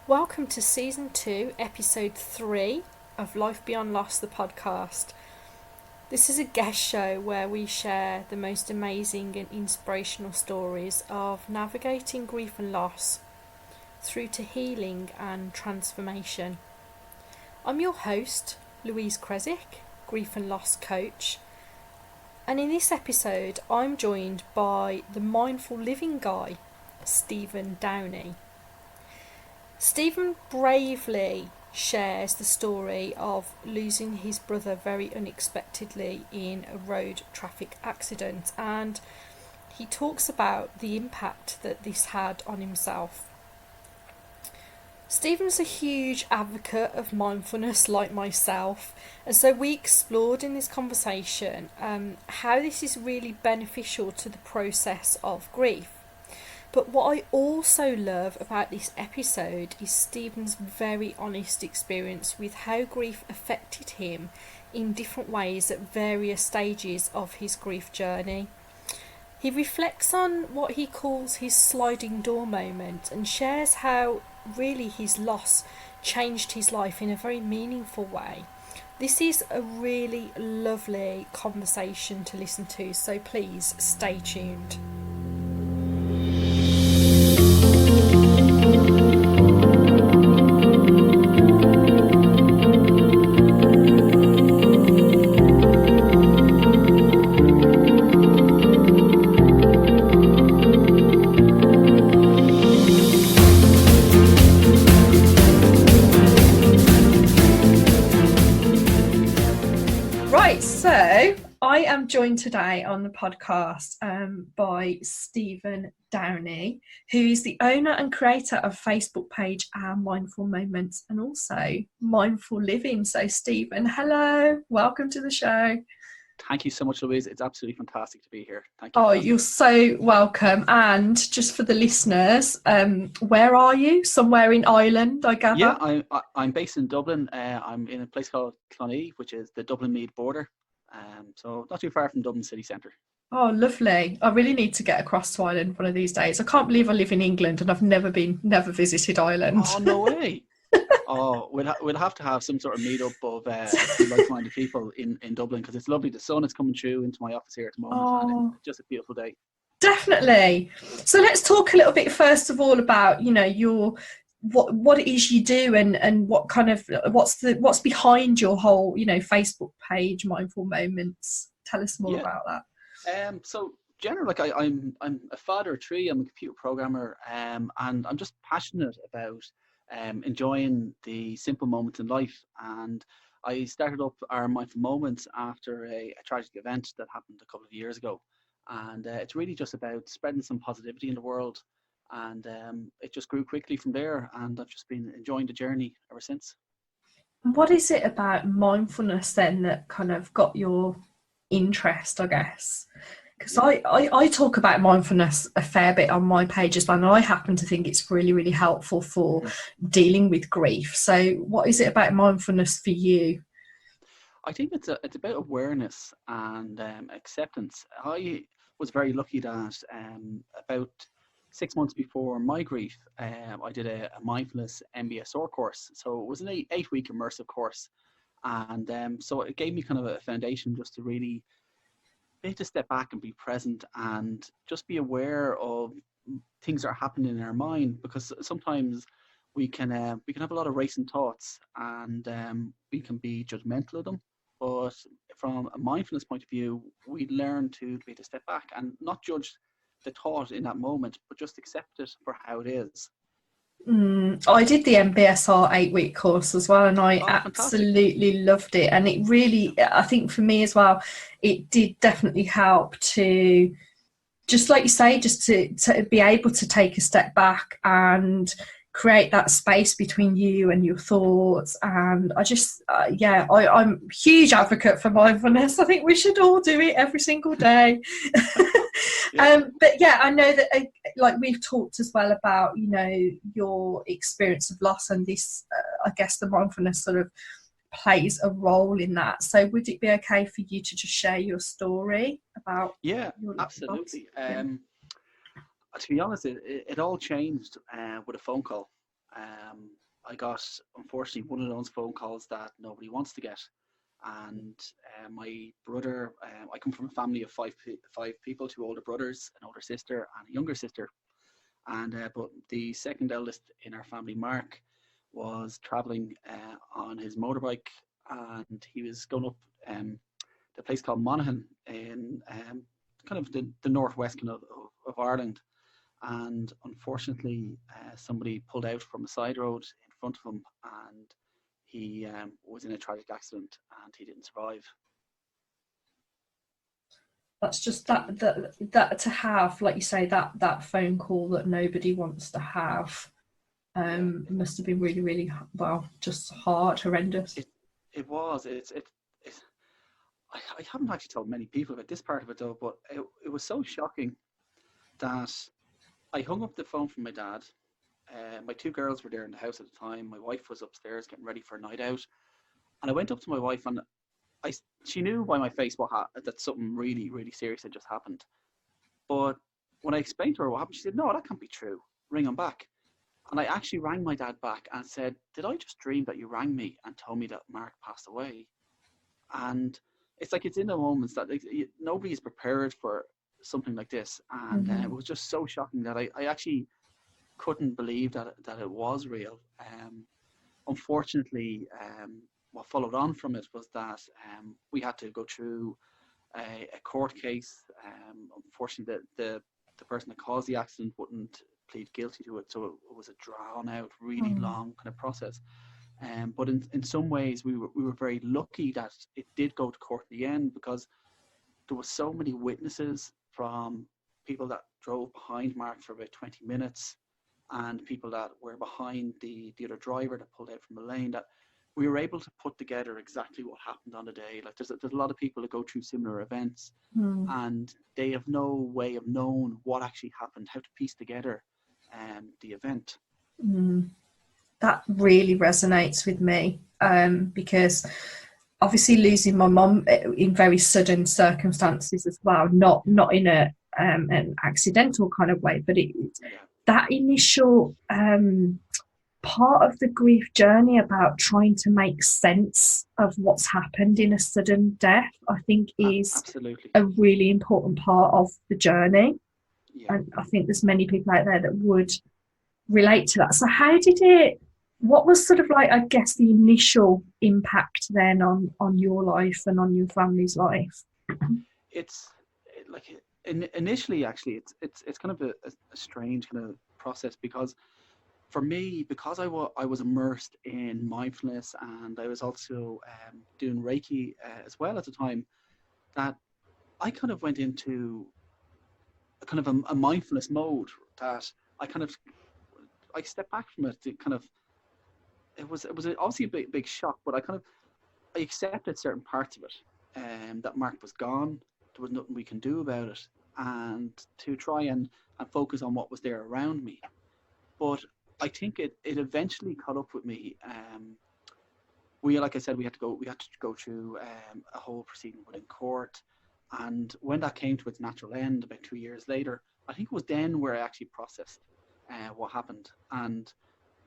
Welcome to Season 2, Episode 3 of Life Beyond Loss, the podcast. This is a guest show where we share the most amazing and inspirational stories of navigating grief and loss through to healing and transformation. I'm your host, Louise Kresick, grief and loss coach, and in this episode I'm joined by the mindful living guy, Stephen Downey. Stephen bravely shares the story of losing his brother very unexpectedly in a road traffic accident, and he talks about the impact that this had on himself. Stephen's a huge advocate of mindfulness, like myself, and so we explored in this conversation how this is really beneficial to the process of grief. But what I also love about this episode is Stephen's very honest experience with how grief affected him in different ways at various stages of his grief journey. He reflects on what he calls his sliding door moment and shares how really his loss changed his life in a very meaningful way. This is a really lovely conversation to listen to, so please stay tuned. I am joined today on the podcast by Stephen Downey, who is the owner and creator of Facebook page Our Mindful Moments and also Mindful Living. So Stephen, hello, welcome to the show. Thank you so much, Louise. It's absolutely fantastic to be here. Thank you. Oh, you're so welcome. And just for the listeners, where are you? Somewhere in Ireland, I gather? Yeah, I'm based in Dublin. I'm in a place called Clonee, which is the Dublin-Meath border. So not too far from Dublin city centre. Oh, lovely. I really need to get across to Ireland one of these days. I can't believe I live in England and I've never visited Ireland. Oh, no way. Oh, we'll have to have some sort of meet-up of like-minded people in Dublin, because it's lovely. The sun is coming through into my office here at the moment, and it's just a beautiful day. Definitely. So let's talk a little bit first of all about, your what it is you do and what kind of what's behind your whole, Facebook page, Mindful Moments. Tell us more about that. So generally, like I'm a father of three. I'm a computer programmer, and I'm just passionate about enjoying the simple moments in life. And I started up our Mindful Moments after a tragic event that happened a couple of years ago, and it's really just about spreading some positivity in the world. And it just grew quickly from there, and I've just been enjoying the journey ever since. What is it about mindfulness then that kind of got your interest, I guess? Because I talk about mindfulness a fair bit on my page as well, and I happen to think it's really, really helpful for dealing with grief. So what is it about mindfulness for you? I think it's about awareness and acceptance. I was very lucky that about 6 months before my grief, I did a mindfulness MBSR course. So it was an 8-week immersive course. And so it gave me kind of a foundation just to really be to step back and be present and just be aware of things that are happening in our mind, because sometimes we can have a lot of racing thoughts, and we can be judgmental of them. But from a mindfulness point of view, we learn to be to step back and not judge the thought in that moment, but just accept it for how it is. I did the MBSR 8-week course as well, and I absolutely loved it. And it really, I think for me as well, it did definitely help to, just like you say, just to be able to take a step back and create that space between you and your thoughts. And I just I'm a huge advocate for mindfulness. I think we should all do it every single day. But yeah, I know that like we've talked as well about your experience of loss, and this I guess the mindfulness sort of plays a role in that. So would it be okay for you to just share your story about your absolutely loss? To be honest, it all changed with a phone call. I got, unfortunately, one of those phone calls that nobody wants to get. And my brother, I come from a family of five people, two older brothers, an older sister, and a younger sister. And but the second eldest in our family, Mark, was traveling on his motorbike, and he was going up the place called Monaghan in kind of the northwest of Ireland. And unfortunately, somebody pulled out from a side road in front of him, and he was in a tragic accident, and he didn't survive. That's just that to have, like you say, that phone call that nobody wants to have. Must have been really, really, well, just hard, horrendous. It was. I haven't actually told many people about this part of it though, but it was so shocking that I hung up the phone from my dad. My two girls were there in the house at the time. My wife was upstairs getting ready for a night out, and I went up to my wife, and she knew by my face that something really, really serious had just happened. But when I explained to her what happened, she said, "No, that can't be true. Ring him back." And I actually rang my dad back and said, "Did I just dream that you rang me and told me that Mark passed away?" And it's like, it's in the moments that nobody is prepared for something like this. And it was just so shocking that I actually couldn't believe that it was real. Unfortunately, what followed on from it was that we had to go through a court case. Unfortunately, the person that caused the accident wouldn't plead guilty to it, so it was a drawn out, really long kind of process. But in some ways, we were very lucky that it did go to court in the end, because there were so many witnesses, from people that drove behind Mark for about 20 minutes and people that were behind the other driver that pulled out from the lane, that we were able to put together exactly what happened on the day. Like, there's a lot of people that go through similar events and they have no way of knowing what actually happened, how to piece together the event. That really resonates with me, because obviously losing my mum in very sudden circumstances as well, not in an accidental kind of way, but that initial part of the grief journey about trying to make sense of what's happened in a sudden death, I think is absolutely a really important part of the journey. And I think there's many people out there that would relate to that. So what was sort of like, I guess, the initial impact then on your life and on your family's life? Initially, actually, it's kind of a strange kind of process, because for me, because I was immersed in mindfulness, and I was also doing Reiki as well at the time, that I kind of went into a kind of a mindfulness mode, that I stepped back from it to kind of, it was obviously a big shock, but I accepted certain parts of it, that Mark was gone, there was nothing we can do about it, and to try and focus on what was there around me. But I think it eventually caught up with me. Like I said, we had to go through a whole proceeding within court, and when that came to its natural end about 2 years later, I think it was then where I actually processed what happened. And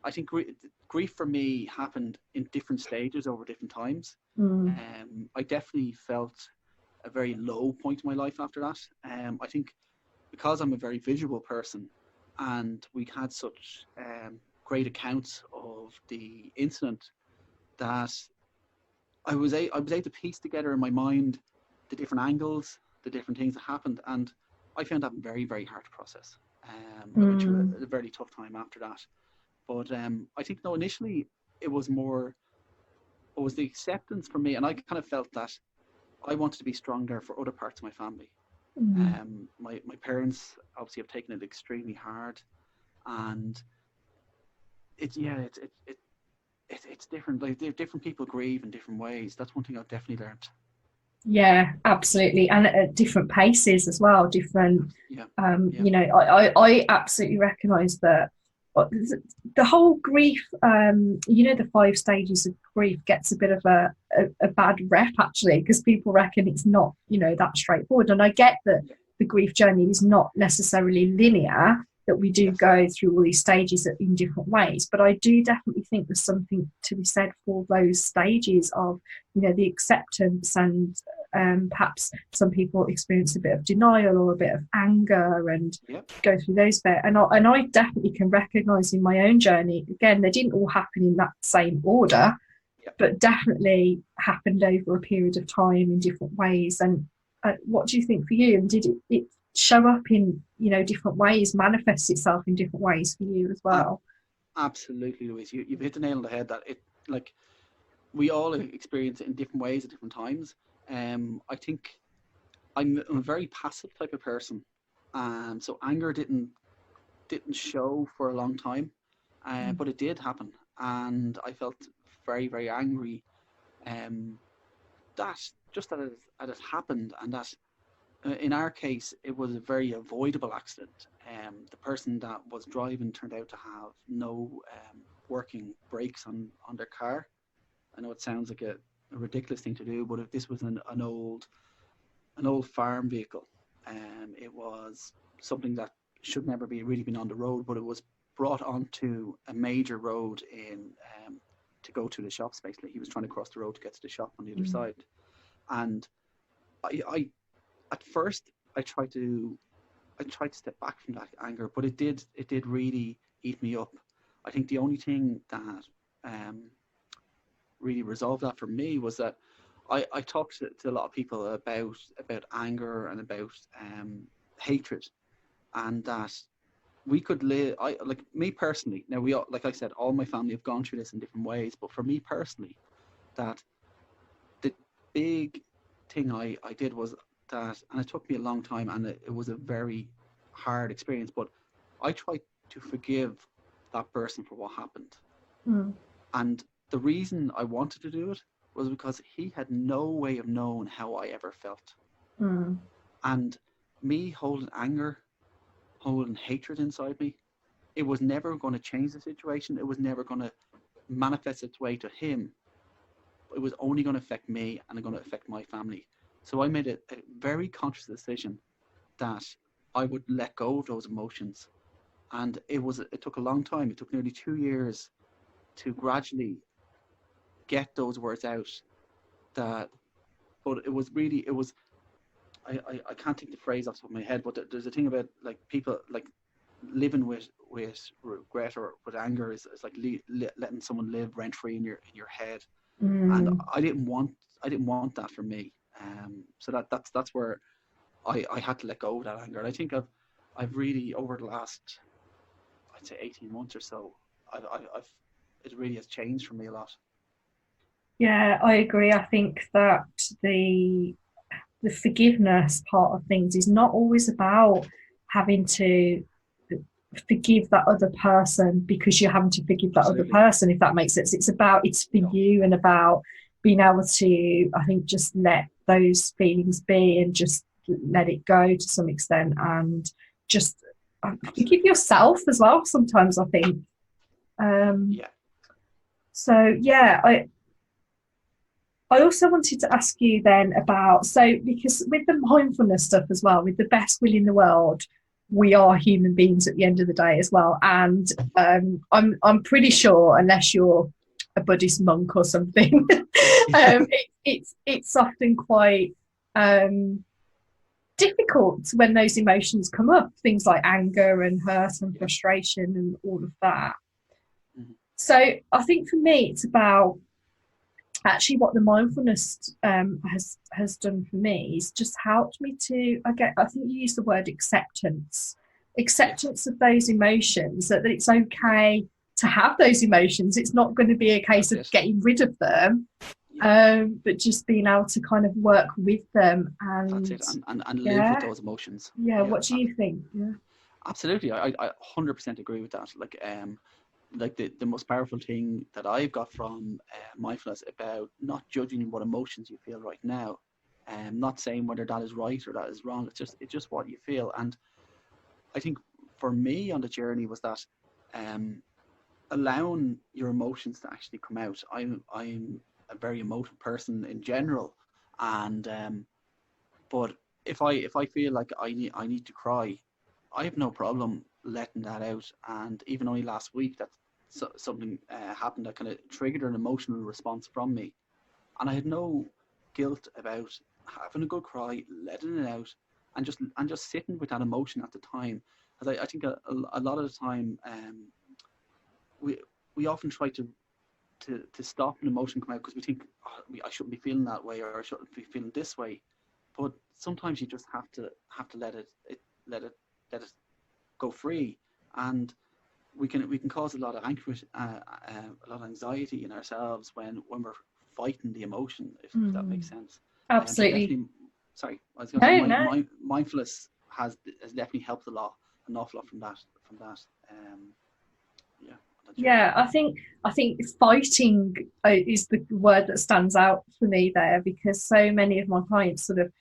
I think grief for me happened in different stages over different times. I definitely felt a very low point in my life after that. I think because I'm a very visual person, and we had such great accounts of the incident, that I was able to piece together in my mind the different angles, the different things that happened, and I found that very, very hard to process. I went through a very tough time after that. But I think, no, initially it was the acceptance for me, and I kind of felt that I wanted to be stronger for other parts of my family. My parents obviously have taken it extremely hard, and it's different. Like, different people grieve in different ways. That's one thing I've definitely learned. Yeah, absolutely, and at different paces as well. Different, you know, I absolutely recognise that the whole grief, you know, the 5 stages of grief gets a bit of a bad rep, actually, because people reckon it's not, you know, that straightforward. And I get that the grief journey is not necessarily linear, that we do Yes. go through all these stages in different ways. But I do definitely think there's something to be said for those stages of, the acceptance, and perhaps some people experience a bit of denial or a bit of anger and Yep. go through those bits. And I definitely can recognise in my own journey, again, they didn't all happen in that same order, Yep. but definitely happened over a period of time in different ways. And what do you think for you? And did it show up in different ways, manifest itself in different ways for you as well? Absolutely, Louise. You've hit the nail on the head, that it, like, we all experience it in different ways at different times. I think I'm a very passive type of person, so anger didn't show for a long time, but it did happen, and I felt very, very angry. Um, that just that it happened, and that in our case it was a very avoidable accident. The person that was driving turned out to have no working brakes on their car. I know it sounds like a ridiculous thing to do, but if this was an old farm vehicle, it was something that should never be really been on the road, but it was brought onto a major road in to go to the shops. Basically, he was trying to cross the road to get to the shop on the other side, and I at first I tried to step back from that anger, but it did really eat me up. I think the only thing that um, really resolved that for me was that I talked to a lot of people about anger and about hatred, and that we could live. I like me personally. Now we all, like I said, all my family have gone through this in different ways, but for me personally, that the big thing I did was that, and it took me a long time, and it was a very hard experience, but I tried to forgive that person for what happened. Mm. And the reason I wanted to do it was because he had no way of knowing how I ever felt. Mm. And me holding anger, holding hatred inside me, it was never going to change the situation. It was never going to manifest its way to him. It was only going to affect me and going to affect my family. So I made a very conscious decision that I would let go of those emotions. And it took a long time. It took nearly 2 years to gradually get those words out. That, but it was. I can't think the phrase off the top of my head, but there's a thing about, like, people, like, living with regret or with anger is like letting someone live rent free in your head, and Mm. I didn't want that for me. So that's where I had to let go of that anger. And I think I've really, over the last, I'd say, 18 months or so, I've it really has changed for me a lot. Yeah, I agree. I think that the forgiveness part of things is not always about having to forgive that other person because you're having to forgive that other Absolutely. person, if that makes sense. It's for No. you, and about being able to, I think, just let those feelings be and just let it go to some extent, and just forgive Absolutely. yourself as well sometimes, I think. Yeah. So yeah, I also wanted to ask you then about, so because with the mindfulness stuff as well, with the best will in the world, we are human beings at the end of the day as well. And I'm pretty sure, unless you're a Buddhist monk or something, it's often quite difficult when those emotions come up, things like anger and hurt and Yeah. frustration and all of that. Mhm. So I think for me, it's about actually what the mindfulness has done for me is just helped me to, I think you used the word Yes. acceptance of those emotions, that it's okay to have those emotions. It's not going to be a case That's of it. getting rid of them, Yeah. but just being able to kind of work with them. That's And it. And live with yeah, those emotions. yeah, Yeah. what do you think? Yeah. Absolutely. I 100% agree with that. Like the most powerful thing that I've got from mindfulness about not judging what emotions you feel right now, and not saying whether that is right or that is wrong. It's just what you feel. And I think for me on the journey was that um, allowing your emotions to actually come out. I'm a very emotive person in general, and but if I feel like I need to cry, I have no problem letting that out. And even only last week, that something happened that kind of triggered an emotional response from me, and I had no guilt about having a good cry, letting it out, and just sitting with that emotion at the time. Because I think a lot of the time, we we often try to stop an emotion come out because we think, oh, I shouldn't be feeling that way, or I shouldn't be feeling this way. But sometimes you just have to let it let it go free, and we can cause a lot of anguish, a lot of anxiety in ourselves when we're fighting the emotion, if that makes sense. So Absolutely. definitely, sorry, I was going to say No, no. mindfulness has definitely helped an awful lot from that yeah, on that journey. Yeah, I think fighting is the word that stands out for me there, because so many of my clients sort of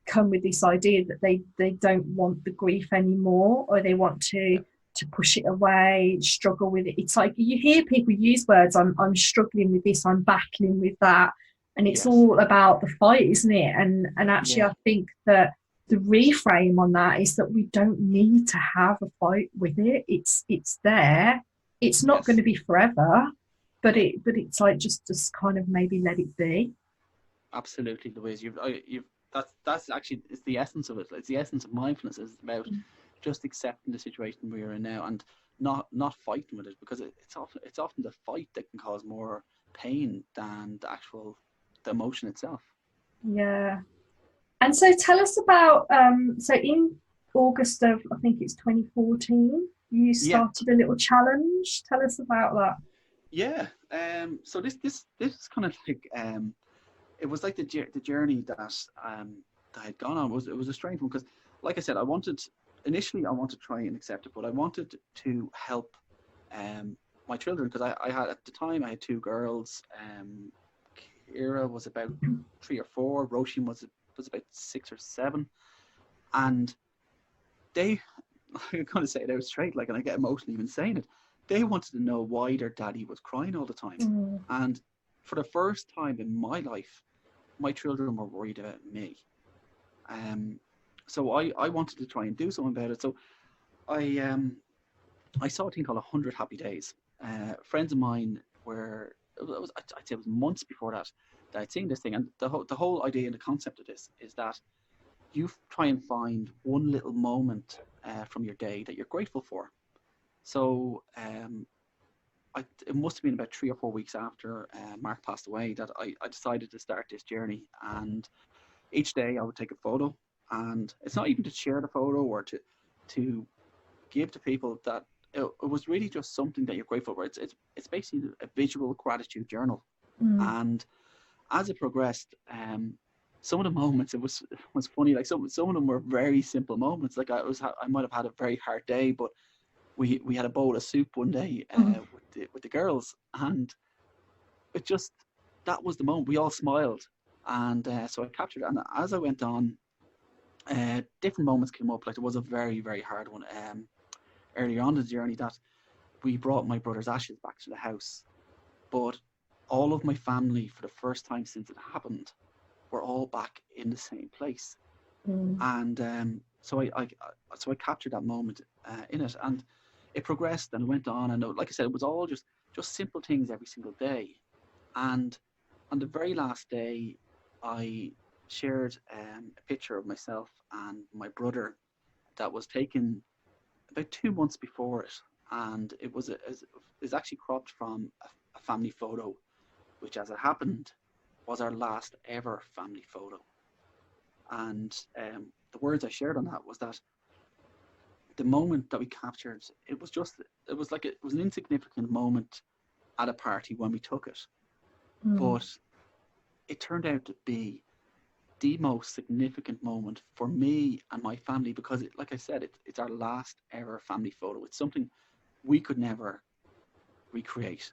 come with this idea that they don't want the grief anymore, or they want Yeah. to push it away, struggle with it. It's like you hear people use words, I'm struggling with this, I'm battling with that, and it's Yes. all about the fight, isn't it? And actually, Yeah. I think that the reframe on that is that we don't need to have a fight with it. It's there. It's not going Yes. to be forever, Yeah. but it's like just kind of maybe let it be. Absolutely, Louise. You've that's actually it's the essence of it. It's the essence of mindfulness. Is about just accepting the situation we're in now and not fighting with it, because it's often the fight that can cause more pain than the emotion itself. Yeah. And so tell us about so in August of, I think it's 2014, you Yeah. started a little challenge. Tell us about that. Yeah. So this is kind of like it was like the journey that I had gone on. It was a strange one because, like I said, initially I wanted to try and accept it, but I wanted to help my children, because I had at the time I had two girls. Kira was about 3 or 4. Roshan was about 6 or 7, and they I'm gonna say it out straight, like, and I get emotional even saying it. They wanted to know why their daddy was crying all the time, Mm. and for the first time in my life, my children were worried about me. Um, so I wanted to try and do something about it. So I saw a thing called 100 Happy Days. Friends of mine were, I'd say it was months before that I'd seen this thing, and the whole idea and the concept of this is that you try and find one little moment from your day that you're grateful for. So it must have been about 3 or 4 weeks after Mark passed away that I decided to start this journey. And each day I would take a photo, and it's not even to share the photo or to give to people. That it was really just something that you're grateful for. It's basically a visual gratitude journal. Mm. And as it progressed, some of the moments it was funny. Like some of them were very simple moments. Like I might have had a very hard day, but we had a bowl of soup one day Mm. with the girls, and it just, that was the moment we all smiled. And so I captured it, and as I went on, different moments came up. Like there was a very very hard one earlier on in the journey, that we brought my brother's ashes back to the house, but all of my family, for the first time since it happened, were all back in the same place. Mm. And so I captured that moment in it, and it progressed and it went on. And like I said, it was all just simple things every single day. And on the very last day, I shared a picture of myself and my brother that was taken about 2 months before it, and is actually cropped from a family photo, which, as it happened, was our last ever family photo. And the words I shared on that was that the moment that we captured, it was an insignificant moment at a party when we took it, Mm. but it turned out to be the most significant moment for me and my family, because like I said, it's our last ever family photo. It's something we could never recreate.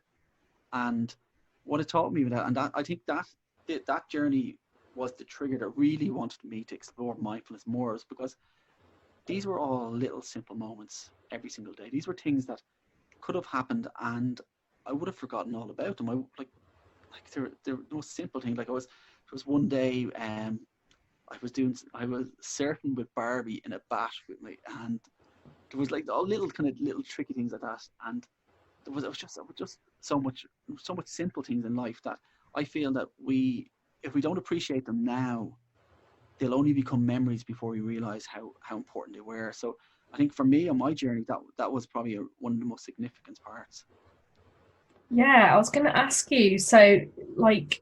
And what it taught me with that, and that I think that journey was the trigger that really wanted me to explore mindfulness more, is because these were all little simple moments every single day. These were things that could have happened, and I would have forgotten all about them. There were no simple things. Like there was one day, I was surfing with Barbie in a bat with me, and there was like all little kind of little tricky things like that, and it was just so much simple things in life that I feel that if we don't appreciate them now, they'll only become memories before we realize how important they were. So I think for me on my journey, that was probably one of the most significant parts. Yeah, I was going to ask you, so like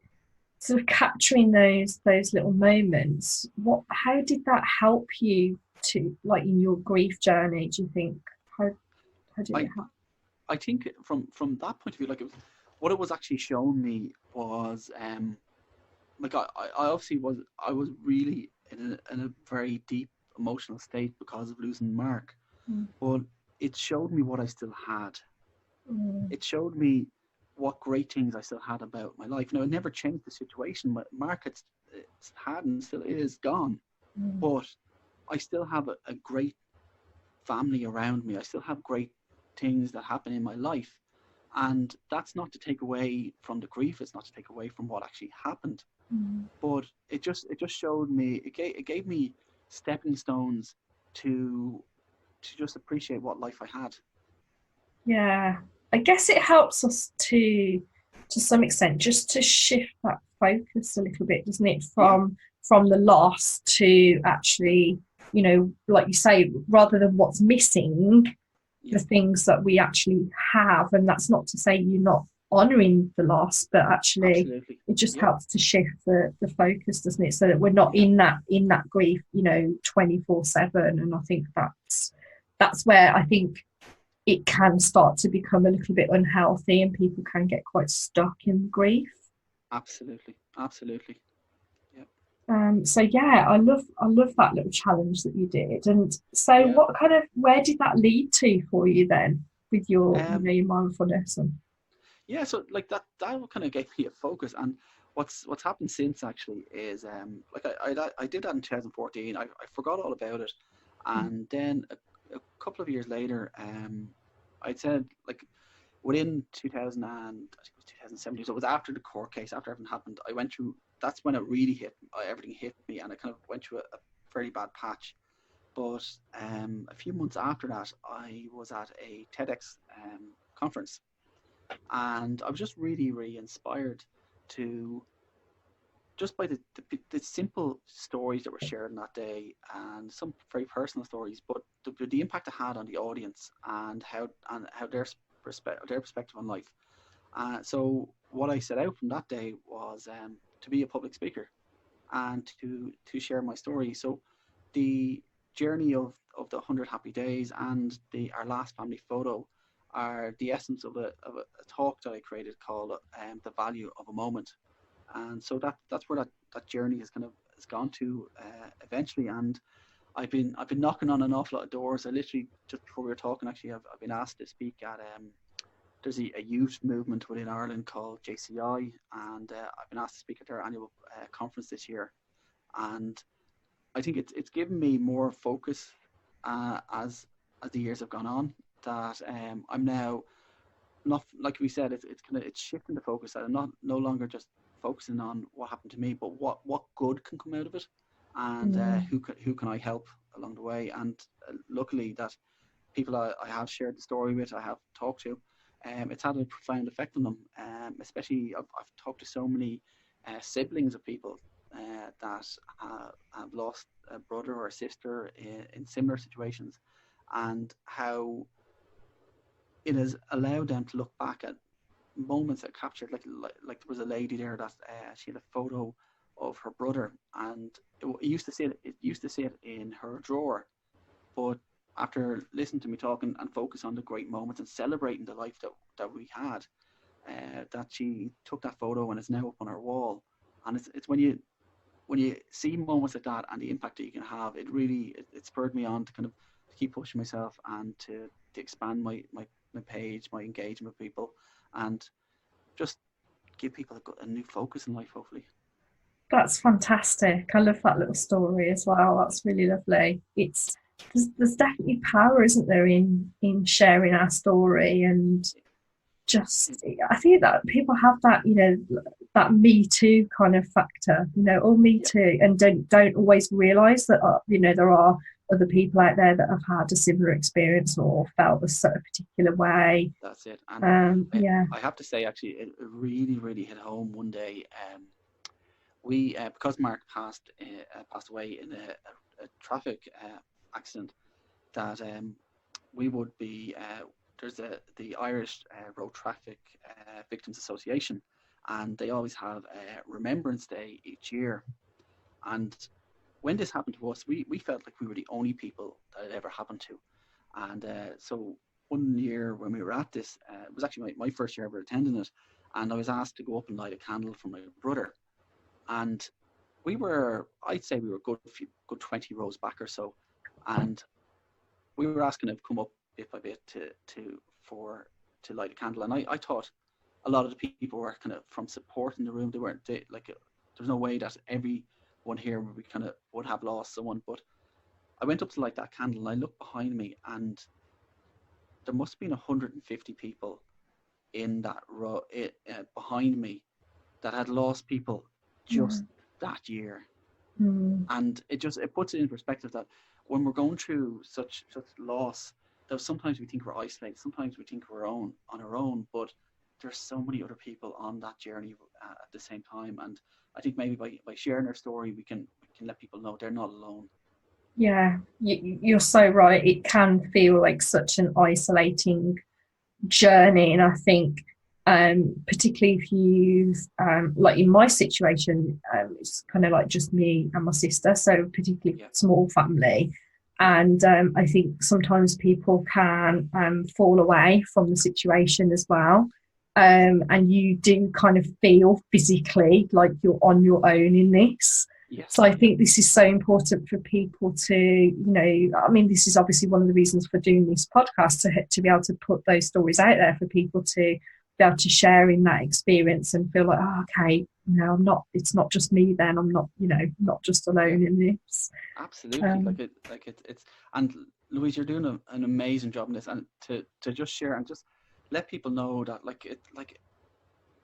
sort of capturing those little moments, how did that help you to, like, in your grief journey, do you think? How did it I help? I think from that point of view, like what it was actually showing me was like I obviously I was really in a very deep emotional state because of losing Mark, Mm. but it showed me what I still had. Mm. It showed me what great things I still had about my life. Now, it never changed the situation. Mark it's had and still is gone, Mm. but I still have a great family around me. I still have great things that happen in my life. And that's not to take away from the grief. It's not to take away from what actually happened. Mm. But it just showed me, it gave me stepping stones to just appreciate what life I had. Yeah, I guess it helps us to some extent, just to shift that focus a little bit, doesn't it? Yeah, From the loss to actually, like you say, rather than what's missing, yeah, the things that we actually have. And that's not to say you're not honouring the loss, but actually absolutely. it just Yeah, helps to shift the focus, doesn't it? So that we're not yeah, in that grief, 24/7. And I think that's where I think it can start to become a little bit unhealthy and people can get quite stuck in grief. absolutely, absolutely. Yeah, So yeah, I love that little challenge that you did. And so yeah. where did that lead to for you then with your Um, your mindfulness? And yeah. So like that kind of gave me a focus, and what's happened since actually is like I did that in 2014. I forgot all about it, and then a couple of years later, I'd said like within 2000 and I think it was 2017. So it was after the court case, after everything happened. I went through. That's when it really hit. Everything hit me, and I kind of went through a very bad patch. But a few months after that, I was at a TEDx conference, and I was just really, really inspired to just by the simple stories that were shared on that day, and some very personal stories, but the impact it had on the audience and how their perspective on life. So what I set out from that day was to be a public speaker and to share my story. So the journey of the 100 happy days and the our last family photo are the essence of a talk that I created called the value of a moment. And so that's where that journey has gone to eventually. And I've been knocking on an awful lot of doors. I literally, just before we were talking, actually I've been asked to speak at there's a youth movement within Ireland called JCI, and I've been asked to speak at their annual conference this year. And I think it's given me more focus as the years have gone on. That I'm now not, like we said, it's shifting the focus. That I'm not no longer just focusing on what happened to me, but what good can come out of it, and mm, who can I help along the way. And luckily that people I have shared the story with, I have talked to, it's had a profound effect on them. Especially I've talked to so many siblings of people that have lost a brother or a sister in similar situations, and how it has allowed them to look back at moments that captured, like there was a lady there that she had a photo of her brother, and it used to sit in her drawer, but after listening to me talk and focus on the great moments and celebrating the life that we had, that she took that photo and it's now up on her wall. And it's when you see moments like that and the impact that you can have, it spurred me on to kind of keep pushing myself and to expand my page, my engagement with people, and just give people a new focus in life, hopefully. that's fantastic. I love that little story as well. That's really lovely. There's definitely power, isn't there, in sharing our story. And just I think that people have that, that me too kind of factor, oh, me Yeah, too, and don't always realize that there are other people out there that have had a similar experience or felt a sort of particular way. That's it. And Yeah. I have to say, actually, it really, really hit home one day. We because Mark passed away in a traffic accident, that we would be there's the Irish Road Traffic Victims Association, and they always have a Remembrance Day each year. And when this happened to us, we felt like we were the only people that it ever happened to. And so one year when we were at this, it was actually my first year ever attending it, and I was asked to go up and light a candle for my brother. And I'd say we were good 20 rows back or so, and we were asking him to come up bit by bit to light a candle. And I thought a lot of the people were kind of from support in the room. There's no way that everyone here would have lost someone. But I went up to light that candle, and I looked behind me, and there must have been 150 people in that row behind me that had lost people just that year. And it puts it in perspective that when we're going through such loss, that sometimes we think we're isolated, sometimes we think we're on our own, but there's so many other people on that journey at the same time. And I think maybe by sharing our story, we can let people know they're not alone. Yeah, you're so right. It can feel like such an isolating journey, and I think particularly if you like in my situation, it's kind of like just me and my sister, so particularly small family. And I think sometimes people can fall away from the situation as well, and you do kind of feel physically like you're on your own in this. Yes. So I think this is so important for people to, I mean, this is obviously one of the reasons for doing this podcast, to be able to put those stories out there for people to be able to share in that experience and feel like, oh, okay, it's not just me then. I'm not, not just alone in this. Absolutely. It's, and Louise, you're doing an amazing job in this, and to just share and just let people know that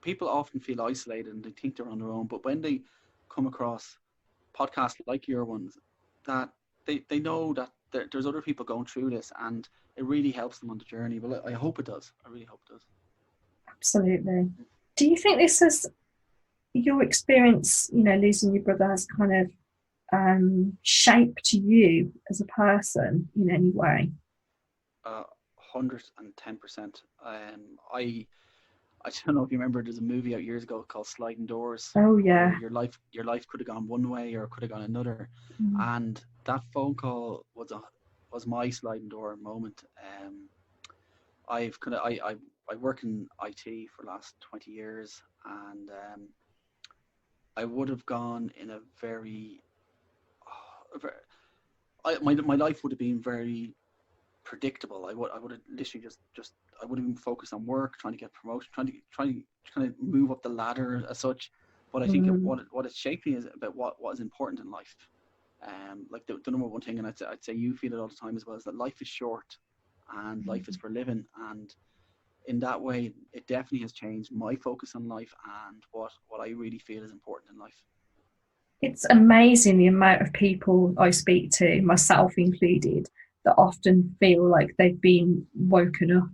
people often feel isolated and they think they're on their own, but when they come across podcasts like your ones, that they know that there's other people going through this, and it really helps them on the journey. Well, I hope it does. I really hope it does. Absolutely. Do you think this is your experience, losing your brother, has kind of shaped you as a person in any way? 110%. I don't know if you remember, there's a movie out years ago called Sliding Doors. Oh yeah. Your life could have gone one way or could have gone another. And that phone call was my sliding door moment. I work in IT for the last 20 years, and I would have gone in a my life would have been very predictable. I would have literally just I would have been focused on work, trying to get promotion, trying to move up the ladder as such. But I think what it's shaped me is about what is important in life. Like the number one thing, and I'd say you feel it all the time as well, is that life is short, and life is for living. And in that way, it definitely has changed my focus on life and what I really feel is important in life. It's amazing the amount of people I speak to, myself included, that often feel like they've been woken up.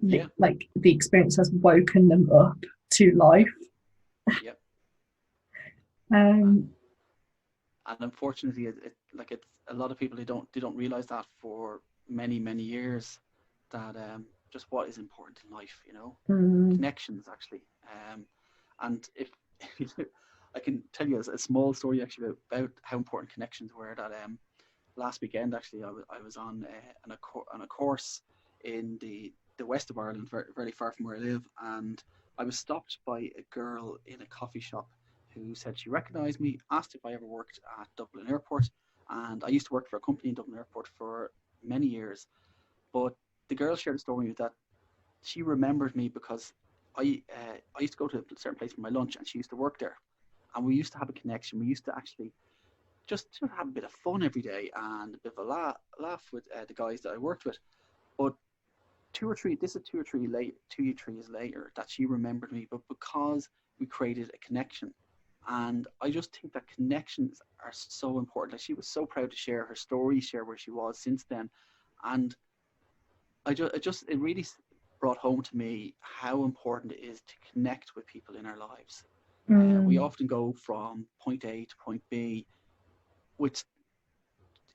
Yeah. Like the experience has woken them up to life. Yep. And unfortunately, it's a lot of people, they don't realize that for many years, that just what is important in life, connections actually. And if I can tell you a small story actually about how important connections were. That last weekend actually, I was on a course in the west of Ireland, very, very far from where I live, and I was stopped by a girl in a coffee shop who said she recognized me, asked if I ever worked at Dublin Airport, and I used to work for a company in Dublin Airport for many years. But the girl shared a story that she remembered me because I used to go to a certain place for my lunch, and she used to work there, and we used to have a connection. We used to actually just have a bit of fun every day and a bit of a laugh with the guys that I worked with. But 2 or 3 years later, that she remembered me, but because we created a connection. And I just think that connections are so important. Like, she was so proud to share her story, share where she was since then. And it really brought home to me how important it is to connect with people in our lives. We Mm. often go from point A to point B with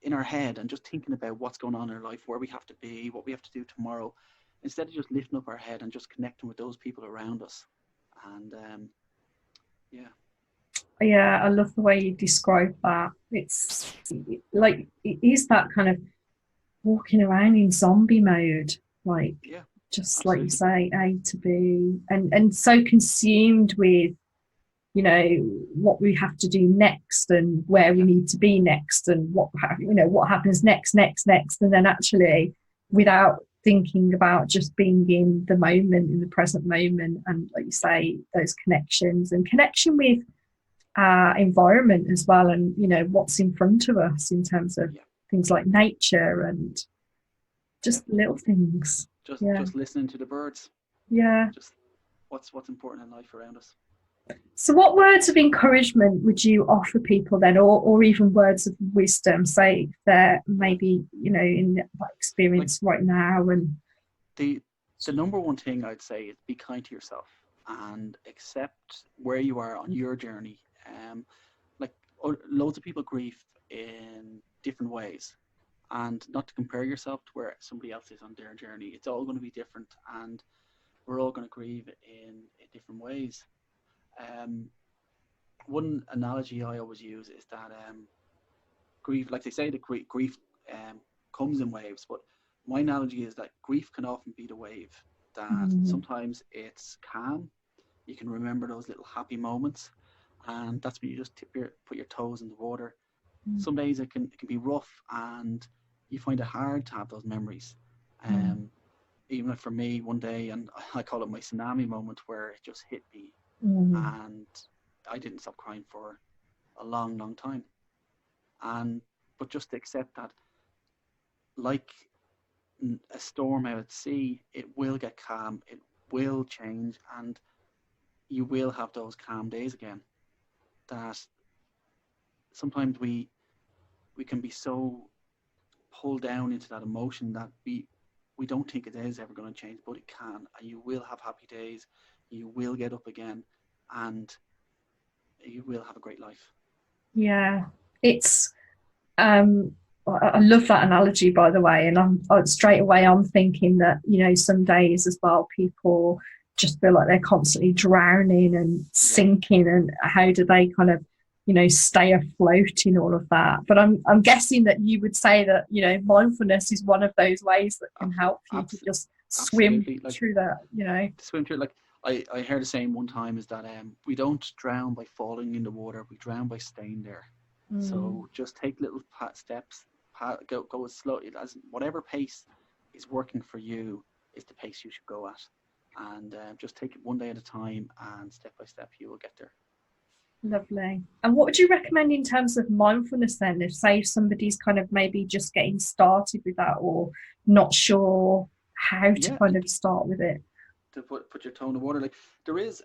in our head and just thinking about what's going on in our life, where we have to be, what we have to do tomorrow, instead of just lifting up our head and just connecting with those people around us. And yeah, Yeah, I love the way you describe that. It's like it is that kind of walking around in zombie mode, like yeah, just like you absolutely. say, A to B, and so consumed with, you know, what we have to do next and where we Yeah, need to be next and what, you know, what happens next, and then actually without thinking about just being in the moment, in the present moment, and like you yeah, say, those connections and connection with our environment as well, and you know what's in front of us in terms of yeah, things like nature and yeah. just little things. Yeah, Just listening to the birds. yeah. Just what's important in life around us. So, what words of encouragement would you offer people then, or even words of wisdom? Say if they're Yeah, maybe, you know, in that like experience right now, and the the number one thing I'd say is be kind to yourself and accept where you are on your journey. Like, loads of people grieve in different ways, and not to compare yourself to where somebody else is on their journey. It's all going to be different, and we're all going to grieve in different ways. Um, One analogy I always use is that grief, like they say, that grief comes in waves, but my analogy is that grief can often be the wave. That mm, sometimes it's calm, you can remember those little happy moments, and that's when you just put your toes in the water. mm, Some days it can be rough, and you find it hard to have those memories. mm, Um, Even if for me one day, and I call it my tsunami moment, where it just hit me, mm, and I didn't stop crying for a long, long time. And but just to accept that, like a storm out at sea, it will get calm, it will change, and you will have those calm days again. That sometimes we can be so pulled down into that emotion that we don't think it is ever going to change, but it can, and you will have happy days. You will get up again, and you will have a great life. yeah. It's I love that analogy, by the way, and straight away I'm thinking that, you know, some days as well people just feel like they're constantly drowning and Yeah, sinking, and how do they kind of, you know, stay afloat in all of that? But I'm guessing that you would say that, you know, mindfulness is one of those ways that can help you to abs- just swim absolutely. Like, through that, you know. to swim through, like, I heard a saying one time is that we don't drown by falling in the water, we drown by staying there. Mm, So just take little steps, go as slow as whatever pace is working for you is the pace you should go at, and just take it one day at a time, and step by step you will get there. lovely. And what would you recommend in terms of mindfulness then? If say if somebody's kind of maybe just getting started with that, or not sure how to Yeah, kind of start with it. to put your toe in the water. Like, there is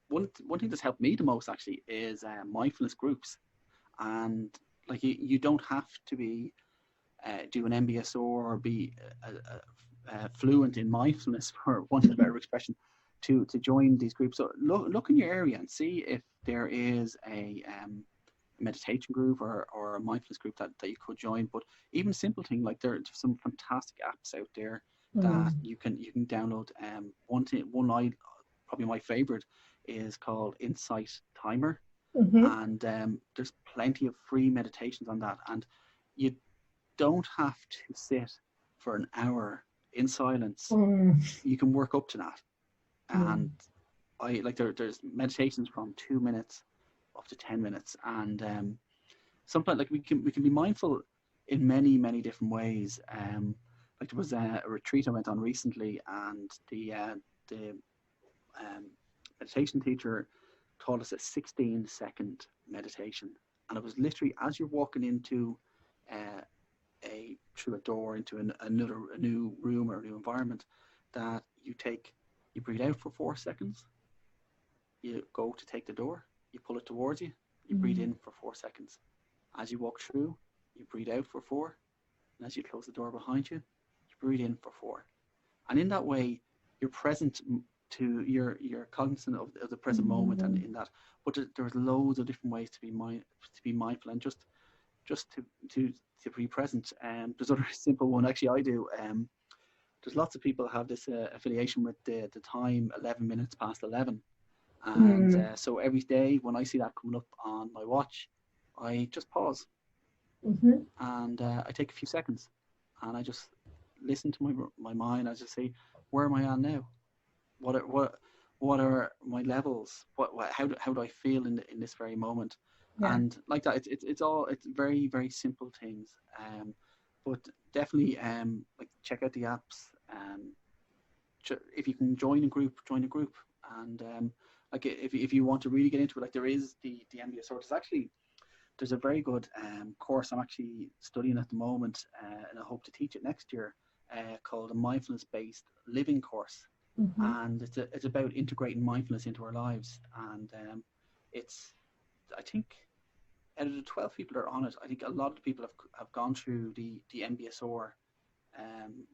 one thing that's helped me the most actually is mindfulness groups, and like you don't have to be do an MBSR or be fluent in mindfulness, for want of a better expression, to join these groups. So look in your area and see if there is a meditation group or a mindfulness group that you could join. But even simple thing like there's some fantastic apps out there that Mm, you can download. One I probably my favorite is called Insight Timer, mm-hmm. and there's plenty of free meditations on that, and you don't have to sit for an hour in silence. Mm, You can work up to that, mm, and I like there's meditations from 2 minutes up to 10 minutes, and sometimes like we can be mindful in many different ways. Like, there was a retreat I went on recently, and the meditation teacher taught us a 16-second meditation, and it was literally as you're walking into uh, a through a door into a new room or a new environment, that you breathe out for 4 seconds, you go to take the door, you pull it towards you, you breathe in for 4 seconds. As you walk through, you breathe out for 4. And as you close the door behind you, you breathe in for 4. And in that way, you're present to you're cognizant of the present moment and in that. But there's loads of different ways to be mindful and just to be present. There's other simple one actually I do. There's lots of people have this affiliation with the time 11 minutes past 11. And so every day when I see that coming up on my watch, I just pause and I take a few seconds and I just listen to my mind. I just say, where am I on now? What are my levels? How do I feel in this very moment? Yeah. And like that, it's very, very simple things. But definitely like check out the apps. If you can join a group, and like if you want to really get into it, like there is the MBSR. There's a very good course I'm actually studying at the moment, and I hope to teach it next year, called a mindfulness-based living course. And it's about integrating mindfulness into our lives. And I think out of the 12 people that are on it, I think a lot of people have gone through the MBSR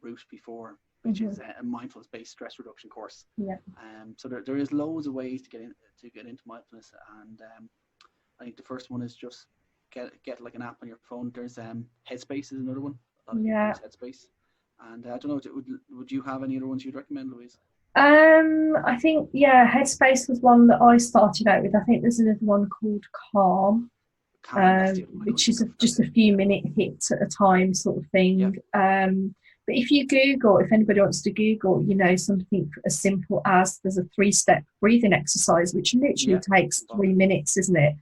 route before, which is a mindfulness-based stress reduction course. Yeah. So there is loads of ways to get into mindfulness, and I think the first one is just get like an app on your phone. There's Headspace is another one. A lot of people use Headspace, and I don't know. Would you have any other ones you'd recommend, Louise? I think Headspace was one that I started out with. I think there's another one called Calm. Which is just a few minute hits at a time sort of thing. Yeah. But if anybody wants to Google, something as simple as there's a 3-step breathing exercise, which literally takes 3 minutes, isn't it?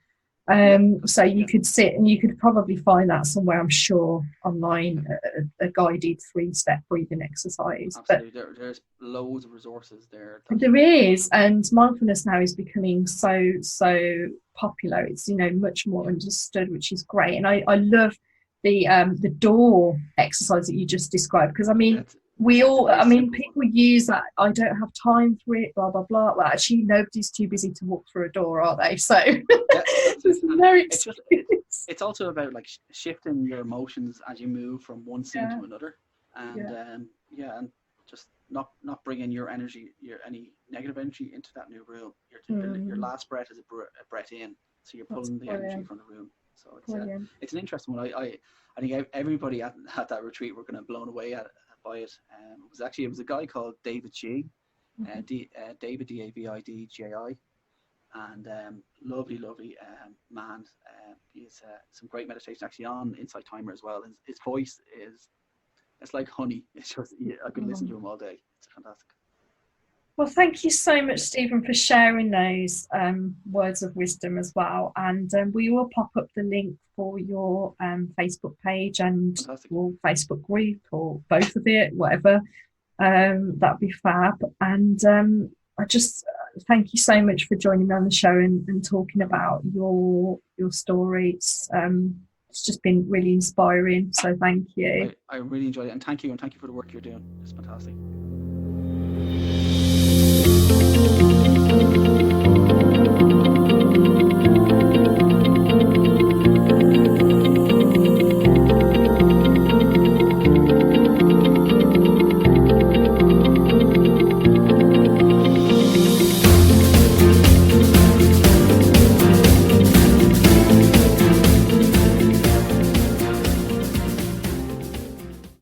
So you could sit and you could probably find that somewhere, I'm sure, online, a guided 3-step breathing exercise. Absolutely. But there's loads of resources there. There is, and mindfulness now is becoming so popular. It's much more understood, which is great. And I love the door exercise that you just described, because people use that. I don't have time for it, blah blah blah. Well, actually, nobody's too busy to walk through a door, are they? So it's also about like shifting your emotions as you move from one scene to another, and and just not bringing your energy, any negative energy into that new room. Your last breath is a breath in, so you're pulling the energy from the room. So it's an interesting one. I think everybody at that retreat were kind of blown away by it. It was a guy called David G, David DAVIDGAI, and lovely man. He has some great meditation actually on Insight Timer as well. His voice it's like honey. It's just I could listen to him all day. It's fantastic. Well, thank you so much, Stephen, for sharing those words of wisdom as well. And we will pop up the link for your Facebook page and your Facebook group, or both of it, whatever. That'd be fab. And I just thank you so much for joining me on the show and talking about your story. It's just been really inspiring. So thank you. I really enjoyed it, and thank you for the work you're doing. It's fantastic.